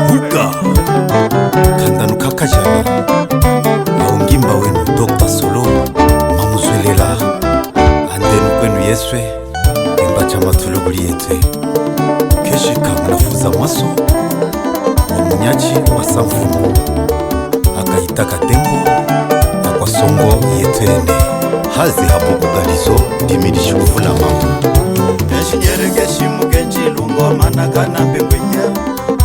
Buka Kandanu kakajana Aungimba wenu Dr. Solo Mamuzwelela Andenu kwenu Yeswe Imba chama tuluguli yete Keshika mnafuza mwaso Omunyachi wa samfumu Akahitaka tembo Akwasongo yetene Hazi hapo kugalizo Dimidishi kufula mamu Eshinyeregeshi mugenji lungo managana mbengwenya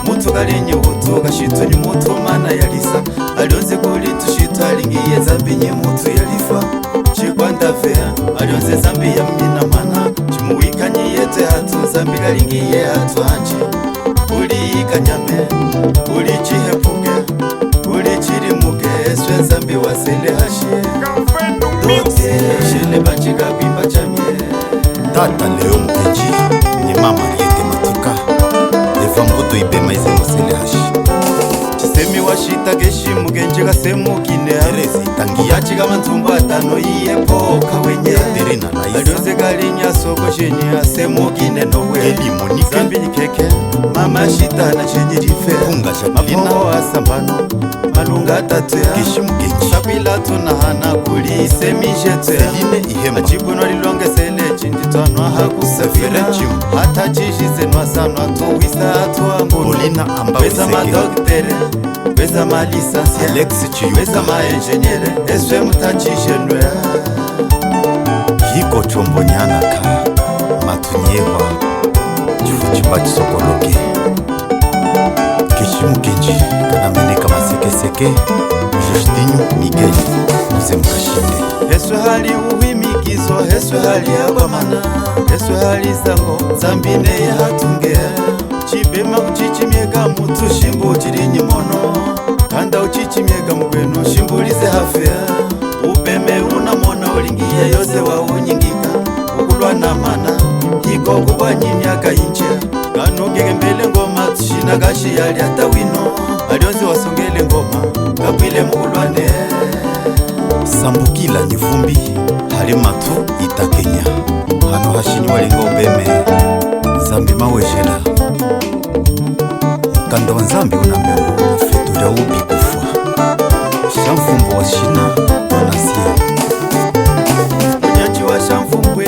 Mutu galinye utu gashitu ni mutu mana yalisa Alionze kuli tushitu alingiye zambi nye mutu yalifa Chikwanda fea alionze zambi ya mnina mana Chimuwika nye yete hatu zambi galingiye hatu hanchi Uli ikanyame, uli chihepuke, uli chirimuke Eswe zambi wasele hashi Dote, shele banchika bimba chamye Tata leo mkeji ni mama yete matuka Eva mbuto ibema ize mosele hashi Chisemi washita geshi mugenji gasemu kine Terezi tangia Yachiga mantumba atano iye poka wenye Terena laisa Alionze galinya soko shenye asemu kine nowe Eli monike Zambi ni keke mama shita na shenye rife Punga shaklina Mafongo asambano malunga tatu ya Keshi mkeji Sakwila tunahana kuli semi jetu ya Seline ihema Achibuno lilonge sele chinditwanwa hakusafira Chimu Hata chishi zenwasanwa tuwisa atuangulu Olina amba Weza wizege madoktere, weza malisansia Alex Chiyuka weza maenjenyere Eswe mutachishenwe Hiko chombo nyanaka Matunyewa Chufu chimba chisokoloke Keshi mkeji Kanameneka maseke Justinyu Miguel Muse mkashinde Eswe hali uhimikizo, eswe hali abamana Eswe hali zango, zambine ya hatunge Chibema uchichimieka mutu shimbu chirinyi mono Kanda uchichimieka mkwenu shimbulize hafea Upeme unamona ulingiye yose wa unyingika Ukulwa na mana, hiko kubwanyi miaka inche Kanogege mbele ngoma tushina gashi yali hata wino Alionze wasongele ngoma, kapwile mukulwane Sambukila ni vumbi hali matu itakenya Hano hashini walinga ubeme Zambi mawejela Mkanda wa nzambi unambembo Feturia ubi kufwa Shamfumbo wa shina wanasia Munyachi wa shamfumbwe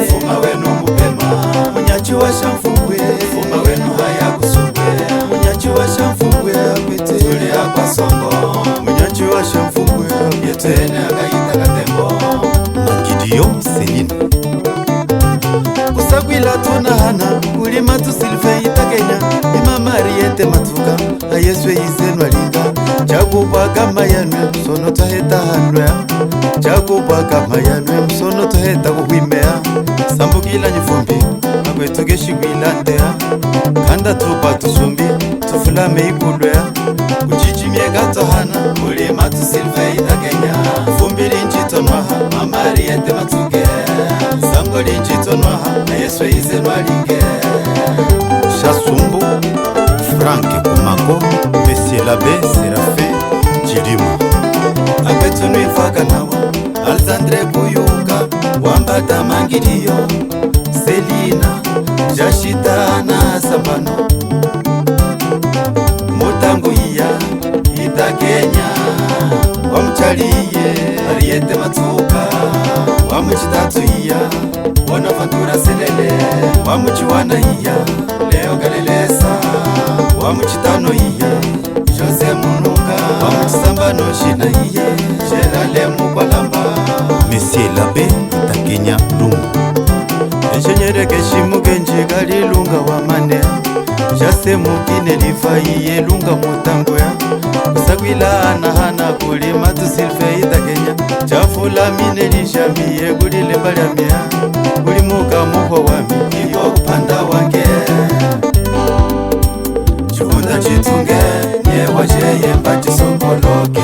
Fuma wenu mupema Munyachi wa shamfumbwe Fuma wenu haya kusungwe Munyachi wa shamfumbwe Akwete Tuli hapa songo Munyachi wa shamfumbwe Yetene agaita katembo Mangidio Seline Kusakwila tunahana Kulima tusilfe itakenya Imamari yete matuka Ayeswe izenwa linga Chakubwa kama yanwe Msono toheta handwea Chakubwa kama yanwe Msono toheta kuhwimea Sambukila nyifumbi Akwetu geshigwila ndea Kanda tupa tusumbi Tufulame ikulwea Kuchichimie gatohana Kulima tusilfe itakenya Fumbili nchitonwaha Mamari yete matuke Sangoli nchitonwaha Ayeswe izenwa linge Shasumbu Frank Kumako Monsieur Labe Serafin Chirima Akwetu nwifaka nawa Alexandre Kuyuka Wambata Mangiriyo Selina Jashita na Sambano Mutangu iya Ita Kenya Wamuchaliye Ariete Matuka Wamuchitatu iya Wanafantura Selele Wamuchiwana iya Leo Galilesa Wamuchitano iya Jose Munuka Wamuchisambano shina iye Sherale Mukwalamba Monsieur Labe Itakenya Lungu Eshenyere keshimu genji gali lunga wa mane Jase mukine lifa iye lunga mutangwea Kusakwila anahana kulima tusilfe itakenya Chafula mine lishambiye kulile mbalyamia Kulimuka muho wami Iko kupanda wange Chunda chitunge Nye wajeye mbati sokoloke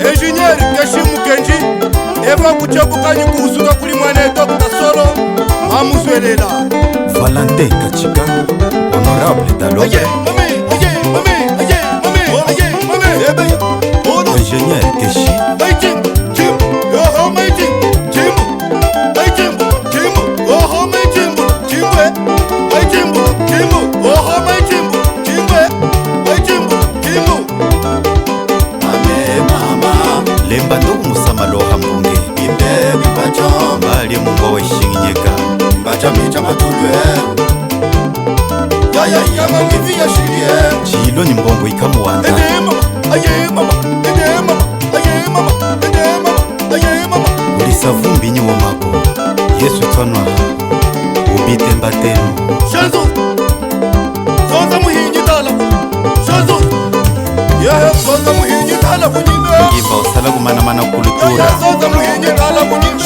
Engineer Keshimu Kenji Eva kuchabukanyi kuhusuka kuli mwane Dr. Solo Mamuzwelela Valentin Kachika Honorable Dalobe Ingénieur Keshi Jim, Yo ho, my Jim, John Mbongo ikamuwanda ulisa vumbi nyiwo mako Yesu twanwa ubite mbateno Shanzo Sonza muhinyi tala Shanzo Sonza muhinyi tala kunyime Iba usala kumana kulutura Sonza muhinyi tala kunyime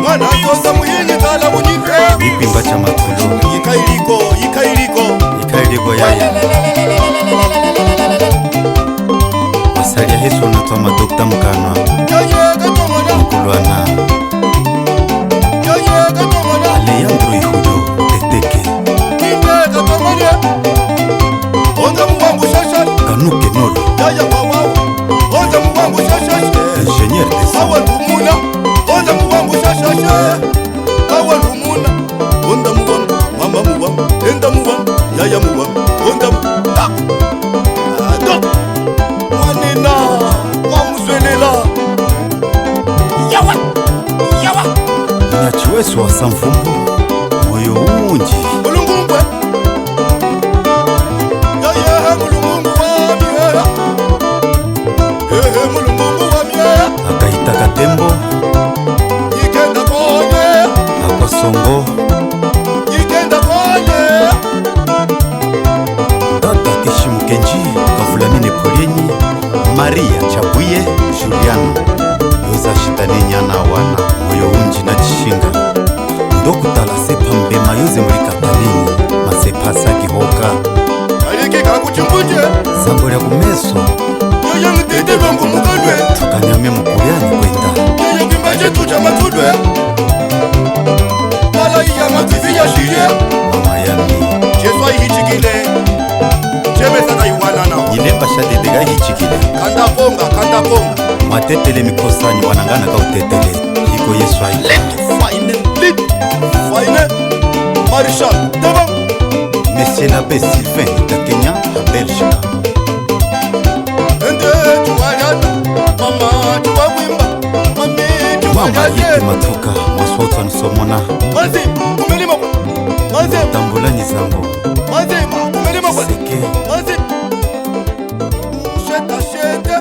Mwana sonza muhinyi tala kunyime Ipimba cha matulu Ikailiko yaya Wasalia Yesu natwa madokta mkanwa Mkulwana Alejandro Ihudo Teteke Kanuke Nolo Ingenieur de son Mnyachiwesu wa Samvumbu moyo unji akaita Katembo Akosongo Tata Kishimukenji Kavulamine Polieni Maria Chabuye Juliana Yoza shitane nyana wana moyo unji na chishinga Ndokutala sepa mbema yoze mulikatanini masepa saki hoka Sambo lya kumeso Tukanyame mukuliani kwenda Mama yami Ilemba shadedega hichikile Kanda Mwatetele mikosanyi wanangana kautetele Hiko Yesu Marshal Deba Monsieur l'abbé Sylvain Itakenya à Belgique Mama yete matuka Maswota nusomona Tambulani zango Seke Je t'achète